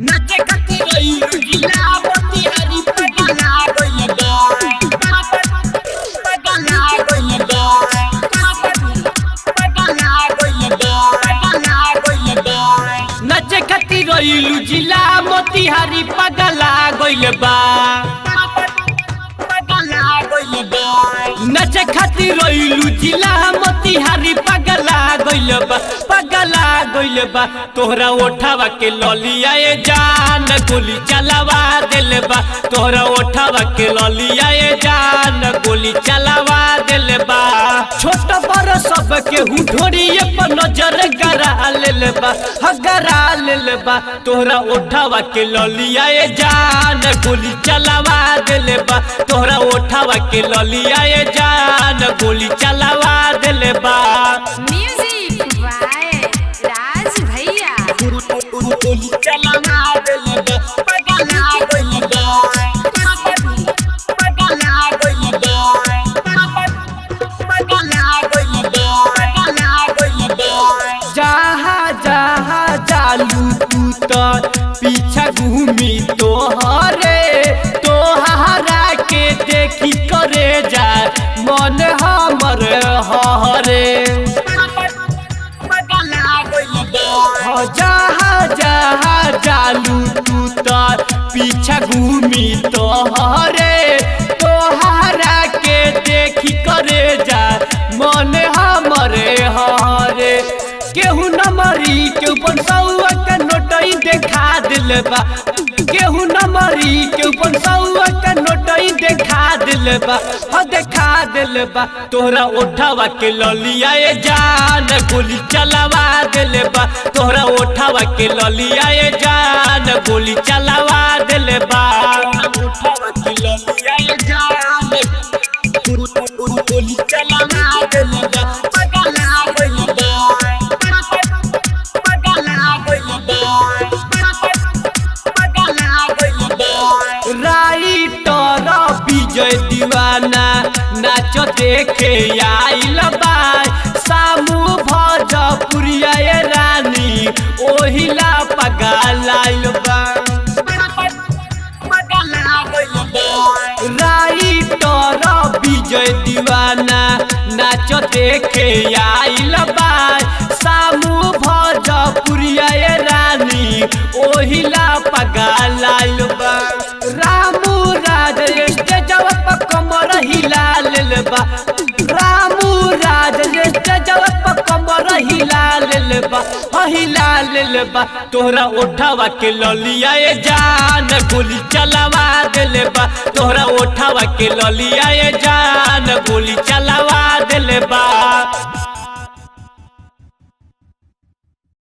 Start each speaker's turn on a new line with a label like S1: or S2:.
S1: नाचे खातिर रइलू जिला मोतिहारी पगला गइल बा पगला गइल बा पगला गइल बा पगला गइल बा नाचे खातिर रइलू जिला मोतिहारी पगला गइल बा पगला गइल बा नाचे खातिर रइलू जिला मोतिहारी पगला गइल बा पगला गइल बा तोहरा ओठावा के ललिया ए जान गोली चलावा देले बा तोहरा ओठावा के ललिया ए जान गोली चलावा देले बा छोट बड़ सब के हुठोरिए पर नजर गरा लेले बा हगरा लेले बा तोहरा ओठावा के ललिया ए जान गोली चलावा देले बा तोहरा ओठावा के ललिया ए जान गोली चलावा देले बा
S2: म्यूजिक बाय राज भैया
S1: गोली चलावा देले बा पगला गइल बा पगला गइल बा पगला गइल बा पगला गइल बा जहाँ जहाँ चालू तू तो पीछा घूमी तोहरे तोहरा के देखी करे जा मन हमर हरे जहाँ जहाँ चालू तू तो पीछा घूमी तोहरे तोहरा के देखी करे जा मन हमरे हरे केहू न मरी केहू पंसौआ के नोटई देखा दिल बा केहू न मरी केहू पंसौआ के नोटई देखा दिल बा ह देखा दिल बा तोहरा ओठावा के ललिया ए जान गोली चलावा दिल बा तोहरा ओठावा के ललिया ए जान गोली चलावा दिल बा ओठावा के ललिया ए जान गोली चलावा दिल बा पगला गइल बा राइटर विजय दीवाना नाच देखे आइल बा सामू भोजपुरिया ए रानी ओहिला पगलाइल बा राइटर विजय दीवाना नाच देखे आइल बा सामू भोजपुरिया ए रानी ओहिला पगलाइल बा रामू राज स्टेजवा पर कमर हिला लेल बा रामू राज स्टेजवा पर कमर हिला लेल बा हिला लेल बा तोहरा ओठावा के ललिया ए जान गोली चलावा देले बा तोहरा ओठावा के ललिया ए जान गोली चलावा देले बा।